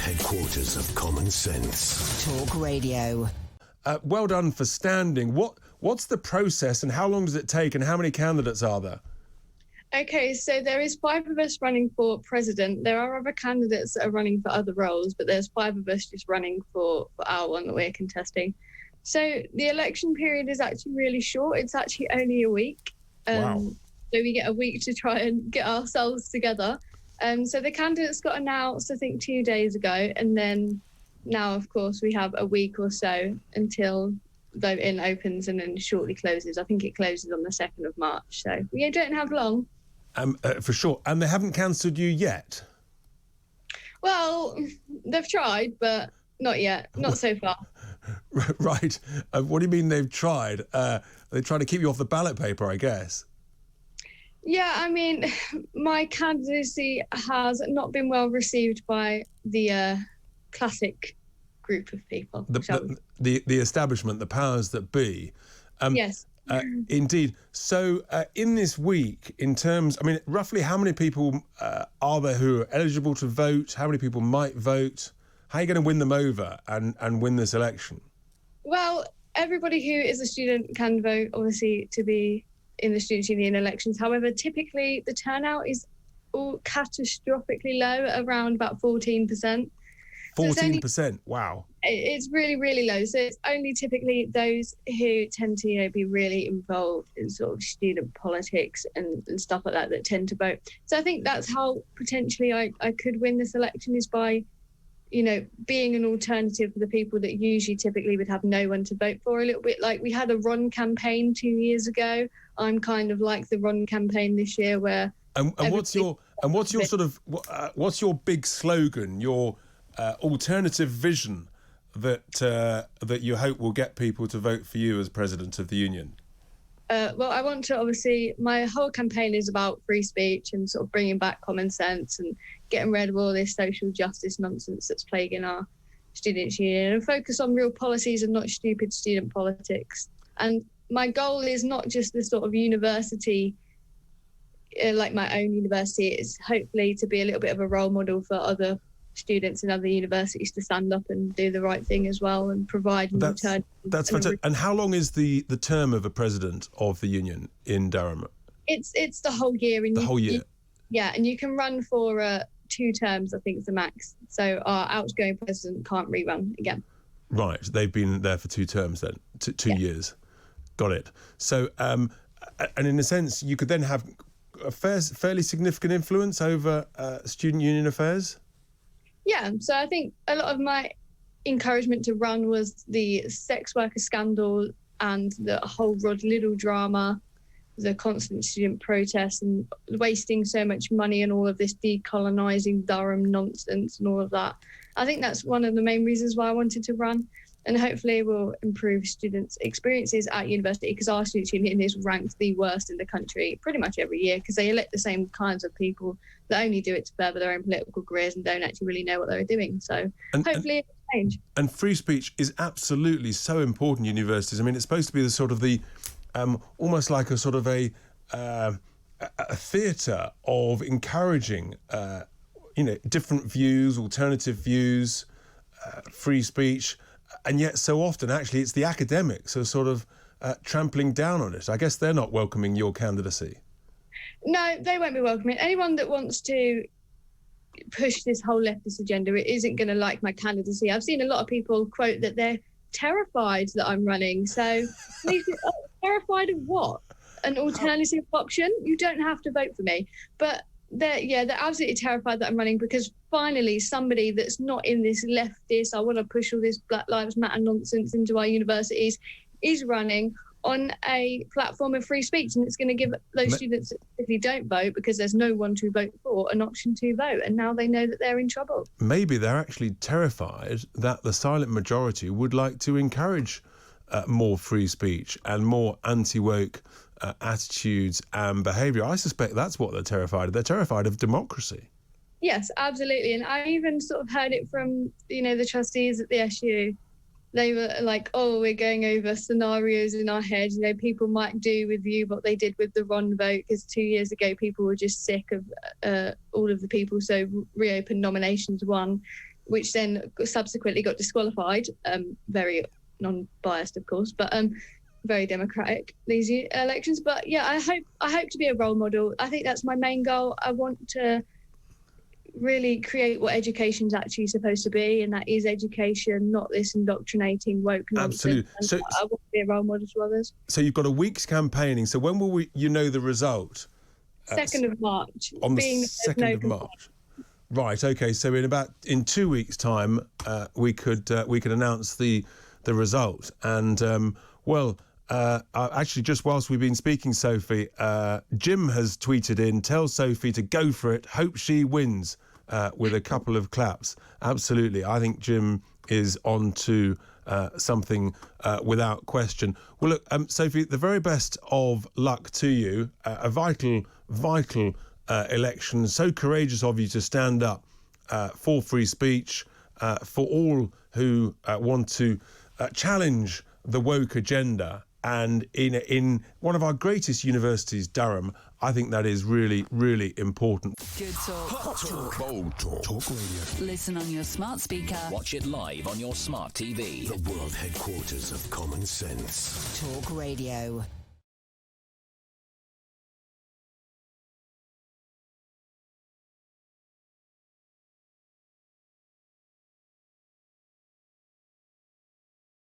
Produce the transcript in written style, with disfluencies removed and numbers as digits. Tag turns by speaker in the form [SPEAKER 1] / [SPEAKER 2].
[SPEAKER 1] headquarters of common sense.
[SPEAKER 2] Talk Radio.
[SPEAKER 3] Well done for standing. What's the process and how long does it take and how many candidates are there?
[SPEAKER 4] Okay, so there is 5 of us running for president. There are other candidates that are running for other roles, but there's 5 of us just running for our one that we're contesting. So the election period is actually really short. It's actually only a week.
[SPEAKER 3] Wow.
[SPEAKER 4] So we get a week to try and get ourselves together. So the candidates got announced, I think, 2 days ago. And then now, of course, we have a week or so until voting opens and then shortly closes. I think it closes on the 2nd of March. So we don't have long.
[SPEAKER 3] For sure. And they haven't cancelled you yet?
[SPEAKER 4] Well, they've tried, but not yet. Not so far.
[SPEAKER 3] Right. What do you mean they've tried? They try to keep you off the ballot paper, I guess.
[SPEAKER 4] Yeah, I mean, my candidacy has not been well received by the classic group of people.
[SPEAKER 3] The establishment, the powers that be.
[SPEAKER 4] Yes.
[SPEAKER 3] Indeed. So in this week, in terms, I mean, roughly how many people are there who are eligible to vote? How many people might vote? How are you going to win them over and win this election?
[SPEAKER 4] Well, everybody who is a student can vote, obviously, to be in the Students' Union elections. However, typically the turnout is all catastrophically low, around about 14%.
[SPEAKER 3] 14%, wow.
[SPEAKER 4] It's really, really low. So it's only typically those who tend to, be really involved in sort of student politics and stuff like that tend to vote. So I think that's how potentially I could win this election, is by, being an alternative for the people that usually typically would have no one to vote for. A little bit like we had a Ron campaign 2 years ago. I'm kind of like the Ron campaign this year, where what's your big slogan, your alternative vision that you hope will get people to vote for you as president of the union? Well, I want to, obviously, my whole campaign is about free speech and sort of bringing back common sense and getting rid of all this social justice nonsense that's plaguing our students' union, and focus on real policies and not stupid student politics. And my goal is not just the sort of university, like my own university, it's hopefully to be a little bit of a role model for other students in other universities to stand up and do the right thing as well and provide an alternative. That's
[SPEAKER 3] fantastic. And how long is the term of a president of the union in Durham?
[SPEAKER 4] It's the whole year. And
[SPEAKER 3] the whole year?
[SPEAKER 4] And you can run for 2 terms, I think is the max. So our outgoing president can't rerun again. Right.
[SPEAKER 3] They've been there for 2 terms then, 2 years. Got it. So, and in a sense, you could then have a fairly significant influence over student union affairs?
[SPEAKER 4] Yeah, so I think a lot of my encouragement to run was the sex worker scandal and the whole Rod Liddell drama, the constant student protests and wasting so much money and all of this decolonising Durham nonsense and all of that. I think that's one of the main reasons why I wanted to run, and hopefully it will improve students' experiences at university, because our students' union is ranked the worst in the country pretty much every year, because they elect the same kinds of people that only do it to further their own political careers and don't actually really know what they're doing. So hopefully it will change. And
[SPEAKER 3] free speech is absolutely so important in universities. I mean, it's supposed to be the sort of the almost like a sort of a theatre of encouraging different views, alternative views, free speech. And yet so often, actually, it's the academics who are sort of trampling down on it. I guess they're not welcoming your candidacy.
[SPEAKER 4] No, they won't be welcoming. Anyone that wants to push this whole leftist agenda, it isn't going to like my candidacy. I've seen a lot of people quote that they're terrified that I'm running. So terrified of what? An alternative option? You don't have to vote for me. But they're absolutely terrified that I'm running, because finally somebody that's not in this leftist, I want to push all this Black Lives Matter nonsense into our universities, is running on a platform of free speech, and it's going to give those students that typically don't vote, because there's no one to vote for, an option to vote, and now they know that they're in trouble.
[SPEAKER 3] Maybe they're actually terrified that the silent majority would like to encourage more free speech and more anti-woke attitudes and behaviour. I suspect that's what they're terrified of. They're terrified of democracy.
[SPEAKER 4] Yes, absolutely. And I even sort of heard it from, the trustees at the SU. They were like, oh, we're going over scenarios in our head. People might do with you what they did with the Ron vote, because 2 years ago people were just sick of all of the people. So reopened nominations won.
[SPEAKER 2] which then subsequently got disqualified. Very non-biased, of course, but very democratic, these elections. But yeah, I hope to be a role model. I think that's my main goal. I want to really create what education's actually supposed to be, and that is education, not this indoctrinating woke nonsense.
[SPEAKER 3] Absolutely. So
[SPEAKER 2] I want to be a role model to others.
[SPEAKER 3] So you've got a week's campaigning. So when will you know the result?
[SPEAKER 2] 2nd of March.
[SPEAKER 3] On the 2nd of March. Right. Okay. So in 2 weeks' time, we could announce the result. And actually, just whilst we've been speaking, Sophie, Jim has tweeted in, "Tell Sophie to go for it. Hope she wins," with a couple of claps. Absolutely. I think Jim is on to something without question. Well, look, Sophie, the very best of luck to you. A vital election. So courageous of you to stand up for free speech, for all who want to challenge the woke agenda. And in one of our greatest universities, Durham, I think that is really, really important.
[SPEAKER 5] Good talk.
[SPEAKER 1] Hot talk. Bold talk. Talk radio.
[SPEAKER 5] Listen on your smart speaker.
[SPEAKER 6] Watch it live on your smart TV.
[SPEAKER 1] The world headquarters of common sense.
[SPEAKER 5] Talk Radio.